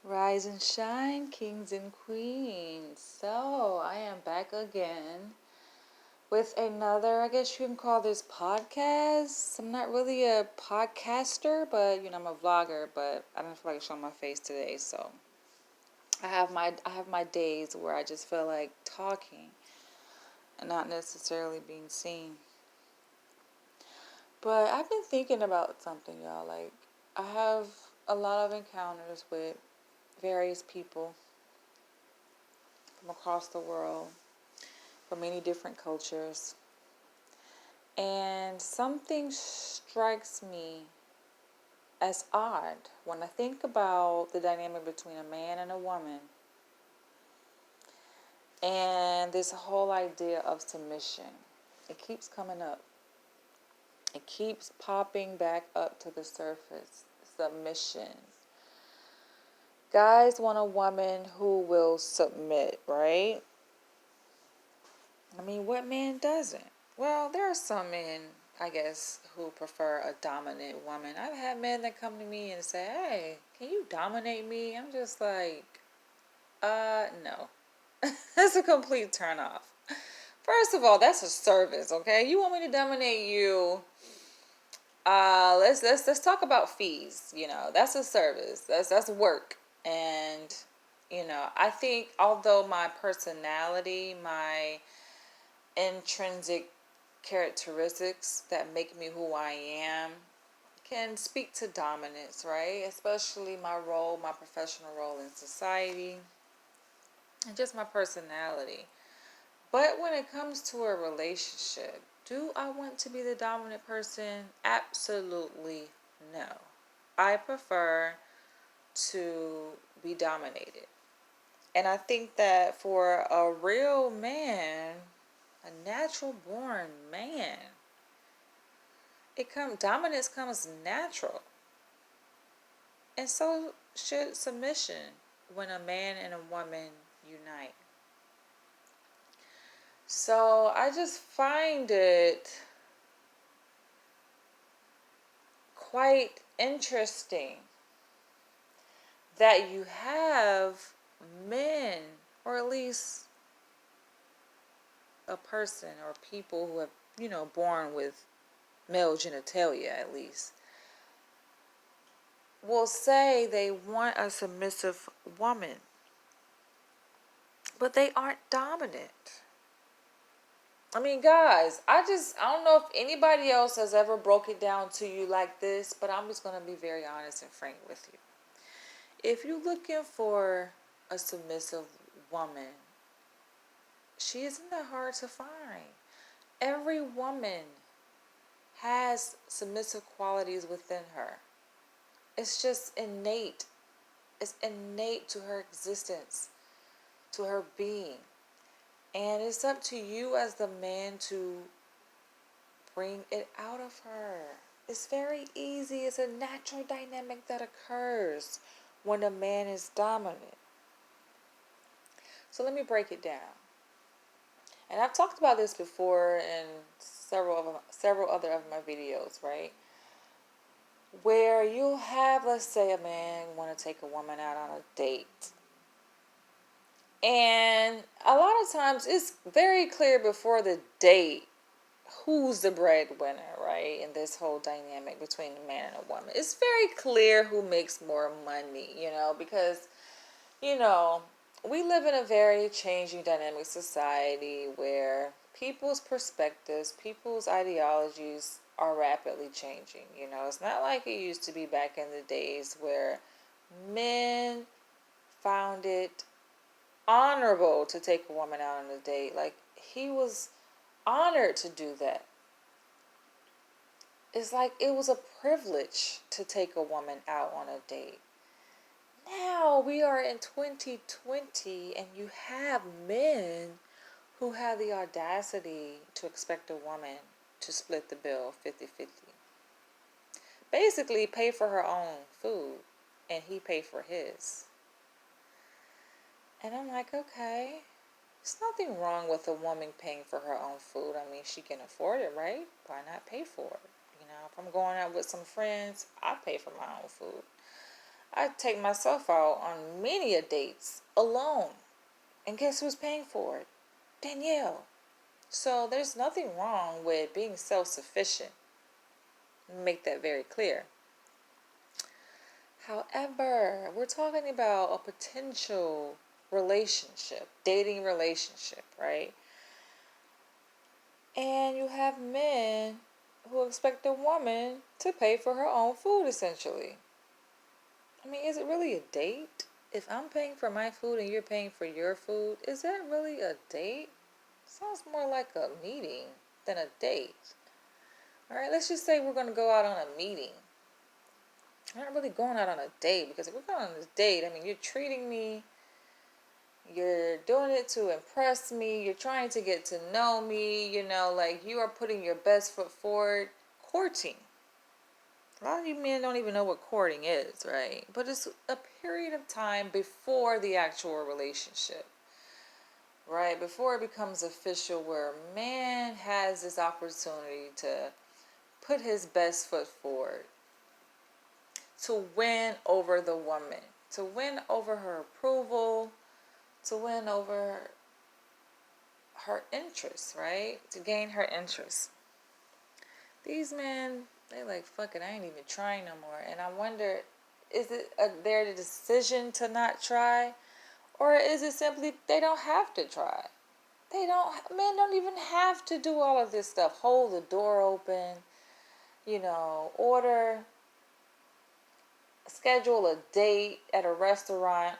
Rise and shine, kings and queens. So, I am back again with another, I guess you can call this podcast. I'm not really a podcaster, but I'm a vlogger, but I don't feel like showing my face today. So, I have my days where I just feel like talking and not necessarily being seen. But I've been thinking about something, y'all. Like, I have a lot of encounters with various people from across the world, from many different cultures. And something strikes me as odd when I think about the dynamic between a man and a woman and this whole idea of submission. It keeps coming up, it keeps popping back up to the surface. Submission. Guys want a woman who will submit, right? I mean, what man doesn't? Well, there are some men, I guess, who prefer a dominant woman. I've had men that come to me and say, "Hey, can you dominate me?" I'm just like, no. That's a complete turn off. First of all, that's a service, okay? You want me to dominate you? Let's talk about fees. That's a service. That's work, and I think although my personality, my intrinsic characteristics that make me who I am can speak to dominance, right? Especially my professional role in society, and just my personality. But when it comes to a relationship, do I want to be the dominant person? Absolutely no. I prefer to be dominated. And I think that for a real man, a natural born man, dominance comes natural. And so should submission when a man and a woman unite. So I just find it quite interesting that you have men, or at least a person or people who have, born with male genitalia at least, will say they want a submissive woman, but they aren't dominant. I mean, guys, I don't know if anybody else has ever broke it down to you like this, but I'm just going to be very honest and frank with you. If you're looking for a submissive woman, she isn't that hard to find. Every woman has submissive qualities within her. It's just innate. It's innate to her existence, to her being. And it's up to you as the man to bring it out of her. It's very easy. It's a natural dynamic that occurs when a man is dominant. So let me break it down. And I've talked about this before in several other of my videos, right? Where you'll have, let's say, a man want to take a woman out on a date. And a lot of times it's very clear before the date who's the breadwinner, right? In this whole dynamic between a man and a woman. It's very clear who makes more money, because, we live in a very changing dynamic society where people's perspectives, people's ideologies are rapidly changing. It's not like it used to be back in the days where men found it honorable to take a woman out on a date. Like, he was honored to do that. It's like it was a privilege to take a woman out on a date. Now we are in 2020 and you have men who have the audacity to expect a woman to split the bill 50-50. Basically pay for her own food and he pay for his. And I'm like, okay, there's nothing wrong with a woman paying for her own food. I mean, she can afford it, right? Why not pay for it? If I'm going out with some friends, I pay for my own food. I take myself out on many a dates alone. And guess who's paying for it? Danielle. So there's nothing wrong with being self-sufficient. Make that very clear. However, we're talking about a potential relationship, dating relationship, right? And you have men who expect a woman to pay for her own food, essentially. I mean, is it really a date? If I'm paying for my food and you're paying for your food, is that really a date? Sounds more like a meeting than a date. All right, let's just say we're going to go out on a meeting. We're not really going out on a date, because if we're going on a date, I mean, you're treating me, you're doing it to impress me, you're trying to get to know me, like you are putting your best foot forward, courting. A lot of you men don't even know what courting is, right? But it's a period of time before the actual relationship, right? Before it becomes official, where a man has this opportunity to put his best foot forward, to win over the woman, to win over her approval, to win over her interest, right? To gain her interest. These men, they like, fuck it, I ain't even trying no more. And I wonder, is it their decision to not try? Or is it simply they don't have to try? Men don't even have to do all of this stuff. Hold the door open, order, schedule a date at a restaurant.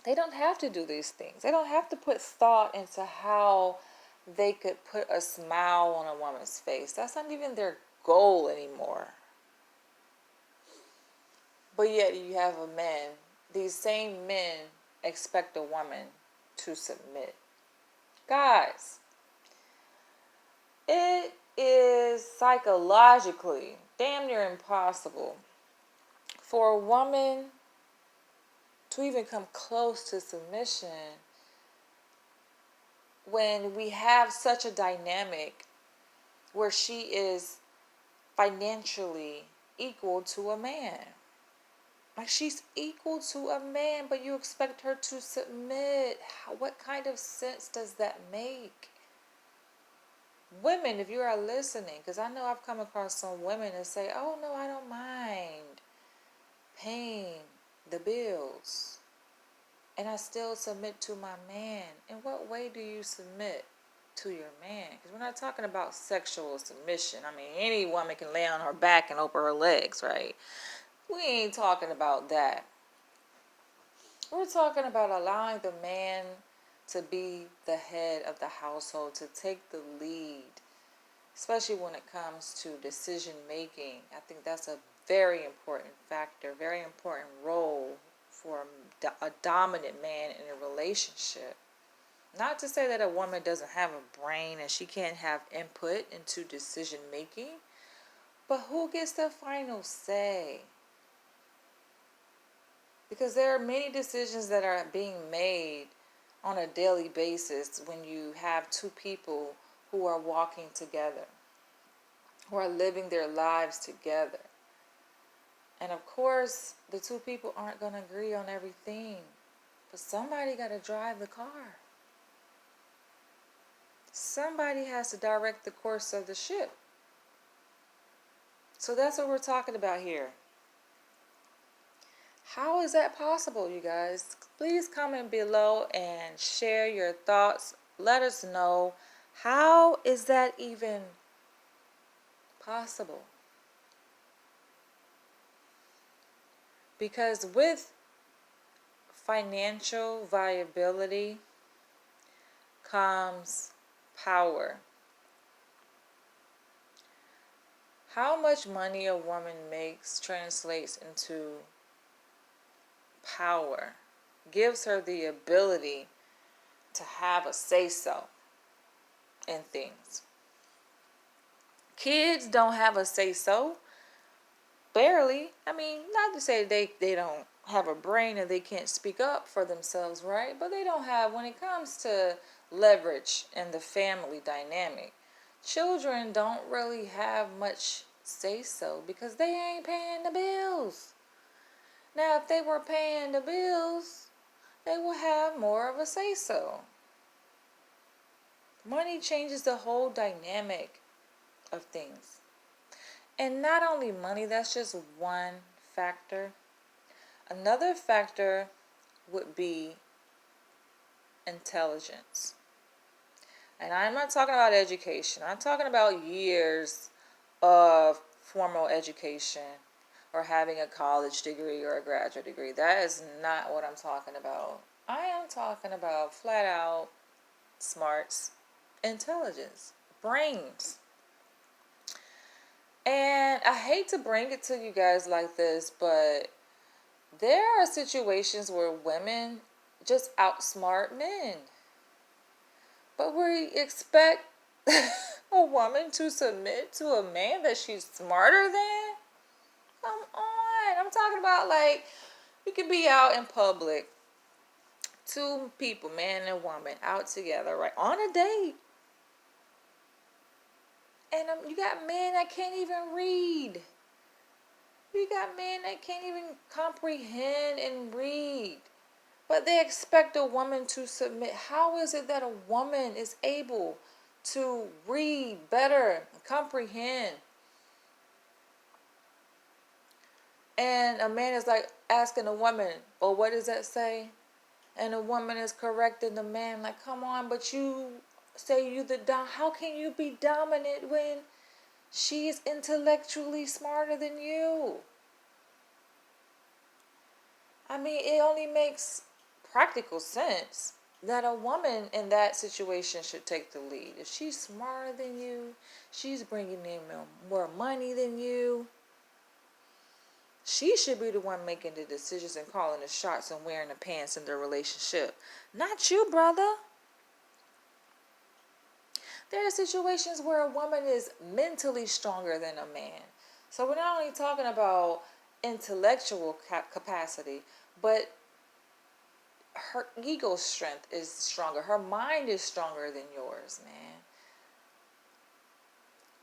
They don't have to do these things. They don't have to put thought into how they could put a smile on a woman's face. That's not even their goal anymore. But yet you have these same men expect a woman to submit. Guys, it is psychologically damn near impossible for a woman to even come close to submission when we have such a dynamic where she is financially equal to a man. Like, she's equal to a man, but you expect her to submit. What kind of sense does that make? Women, if you are listening, because I know I've come across some women that say, oh no, I don't mind paying the bills, and I still submit to my man. In what way do you submit to your man? Because we're not talking about sexual submission. I mean, any woman can lay on her back and open her legs, right? We ain't talking about that. We're talking about allowing the man to be the head of the household, to take the lead, especially when it comes to decision making. I think that's a very important factor, very important role for a dominant man in a relationship. Not to say that a woman doesn't have a brain and she can't have input into decision making, but who gets the final say? Because there are many decisions that are being made on a daily basis when you have two people who are walking together, who are living their lives together. And of course, the two people aren't going to agree on everything, but somebody got to drive the car. Somebody has to direct the course of the ship. So that's what we're talking about here. How is that possible, you guys? Please comment below and share your thoughts. Let us know, how is that even possible? Because with financial viability comes power. How much money a woman makes translates into power, gives her the ability to have a say-so in things. Kids don't have a say-so. Barely. I mean, not to say they don't have a brain and they can't speak up for themselves, right? But they don't have, when it comes to leverage in the family dynamic, children don't really have much say-so because they ain't paying the bills. Now, if they were paying the bills, they will have more of a say so. Money changes the whole dynamic of things. And not only money, that's just one factor. Another factor would be intelligence. And I'm not talking about education. I'm talking about years of formal education or having a college degree or a graduate degree. That is not what I'm talking about. I am talking about flat out smarts, intelligence, brains. And I hate to bring it to you guys like this, but there are situations where women just outsmart men. But we expect a woman to submit to a man that she's smarter than? Come on. I'm talking about, like, you could be out in public, two people, man and woman, out together, right, on a date. And you got men that can't even read. You got men that can't even comprehend and read. But they expect a woman to submit. How is it that a woman is able to read better, comprehend? And a man is like asking a woman, well, what does that say? And a woman is correcting the man, like, come on, but you say you the how can you be dominant when she is intellectually smarter than you? I mean, it only makes practical sense that a woman in that situation should take the lead. If she's smarter than you, she's bringing in more money than you, she should be the one making the decisions and calling the shots and wearing the pants in their relationship. Not you, brother. There are situations where a woman is mentally stronger than a man. So we're not only talking about intellectual capacity, but her ego strength is stronger. Her mind is stronger than yours, man.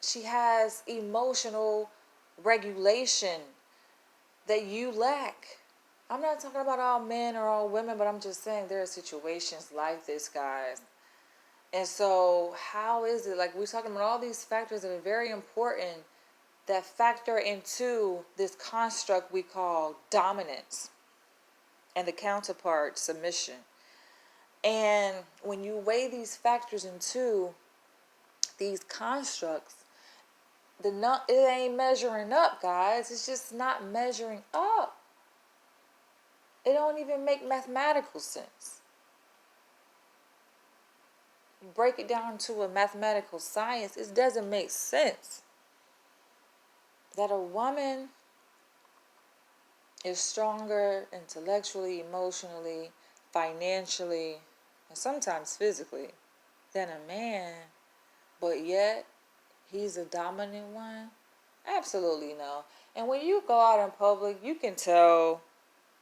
She has emotional regulation that you lack. I'm not talking about all men or all women, but I'm just saying there are situations like this, guys. And so how is it, like, we're talking about all these factors that are very important that factor into this construct we call dominance and the counterpart submission. And when you weigh these factors into these constructs, it ain't measuring up, guys. It's just not measuring up. It don't even make mathematical sense. You break it down to a mathematical science, it doesn't make sense that a woman is stronger intellectually, emotionally, financially, and sometimes physically than a man, but yet he's a dominant one? Absolutely no. And when you go out in public, you can tell,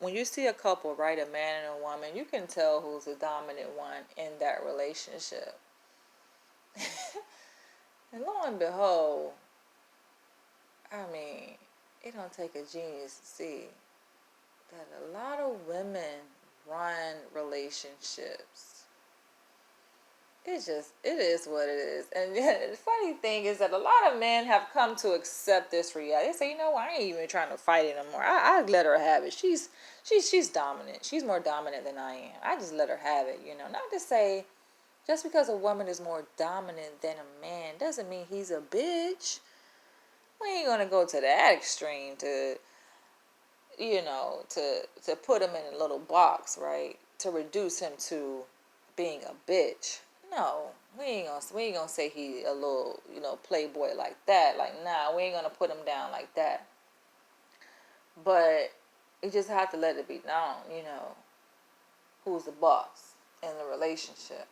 when you see a couple, right, a man and a woman, you can tell who's the dominant one in that relationship. And lo and behold, I mean, it don't take a genius to see that a lot of women run relationships. It is what it is. And the funny thing is that a lot of men have come to accept this reality. They say, you know what, I ain't even trying to fight it anymore. I let her have it. She's dominant. She's more dominant than I am. I just let her have it, you know. Not to say just because a woman is more dominant than a man doesn't mean he's a bitch. We ain't gonna go to that extreme to, you know, to put him in a little box, right? To reduce him to being a bitch. No, we ain't gonna say he a little, you know, playboy like that. Like, nah, we ain't gonna put him down like that. But you just have to let it be known, you know, who's the boss in the relationship.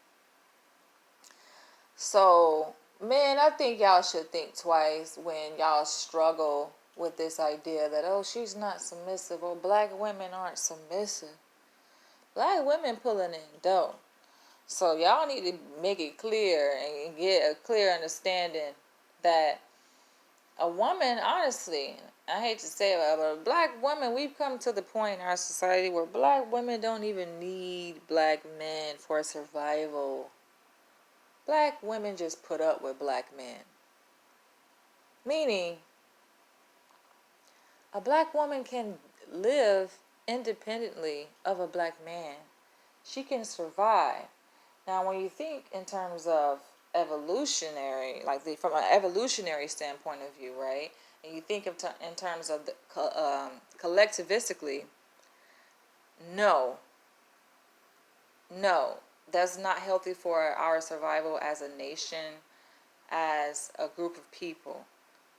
So, man, I think y'all should think twice when y'all struggle with this idea that, oh, she's not submissive, or black women aren't submissive. Black women pulling in dough. So y'all need to make it clear and get a clear understanding that a woman, honestly, I hate to say it, but black women, we've come to the point in our society where black women don't even need black men for survival. Black women just put up with black men. Meaning, a black woman can live independently of a black man. She can survive. Now, when you think in terms of evolutionary, from an evolutionary standpoint of view, right? And you think of in terms of the collectivistically, no, that's not healthy for our survival as a nation, as a group of people,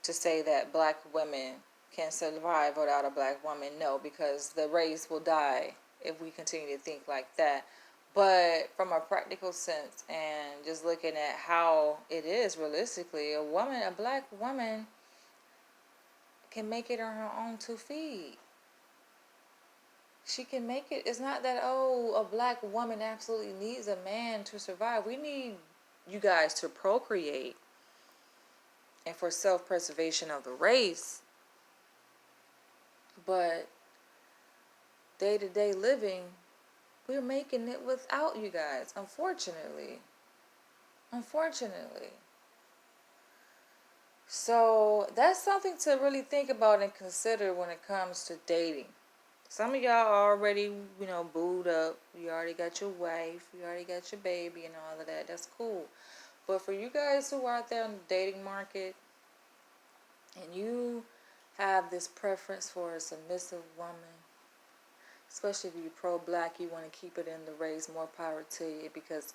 to say that black women can survive without a black woman. No, because the race will die if we continue to think like that. But from a practical sense and just looking at how it is realistically, a black woman can make it on her own 2 feet. She can make it. It's not that, oh, a black woman absolutely needs a man to survive. We need you guys to procreate and for self-preservation of the race. But day-to-day living, we're making it without you guys, unfortunately. So that's something to really think about and consider when it comes to dating. Some of y'all already, booed up. You already got your wife. You already got your baby and all of that. That's cool. But for you guys who are out there in the dating market and you have this preference for a submissive woman, especially if you're pro-black, you want to keep it in the race, more power to you. Because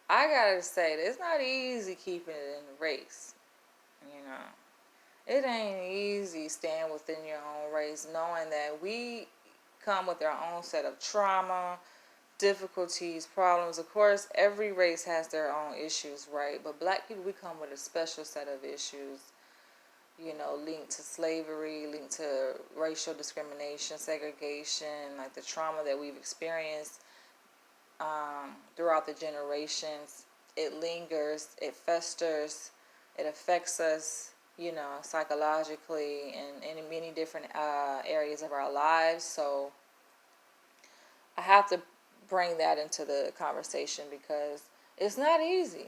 I gotta say, it's not easy keeping it in the race. It ain't easy staying within your own race, knowing that we come with our own set of trauma, difficulties, problems. Of course, every race has their own issues, right? But black people, we come with a special set of issues, linked to slavery, linked to racial discrimination, segregation, like the trauma that we've experienced throughout the generations. It lingers, it festers, it affects us, psychologically and in many different areas of our lives. So I have to bring that into the conversation because it's not easy.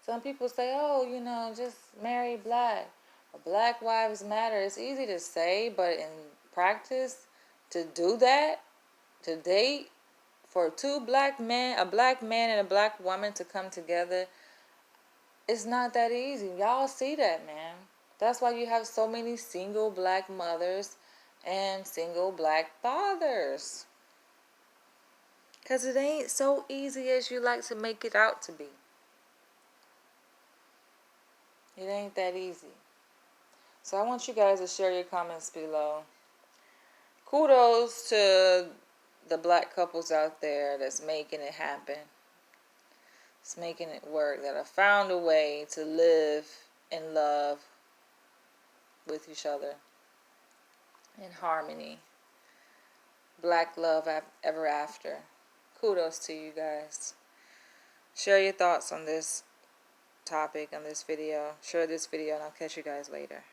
Some people say, oh, just marry black. Black lives matter. It's easy to say, but in practice, to do that, to date, for a black man and a black woman to come together, it's not that easy. Y'all see that, man. That's why you have so many single black mothers and single black fathers. Because it ain't so easy as you like to make it out to be. It ain't that easy. So I want you guys to share your comments below. Kudos to the black couples out there that's making it happen. It's making it work, that have found a way to live in love with each other in harmony. Black love ever after. Kudos to you guys. Share your thoughts on this topic, on this video. Share this video, and I'll catch you guys later.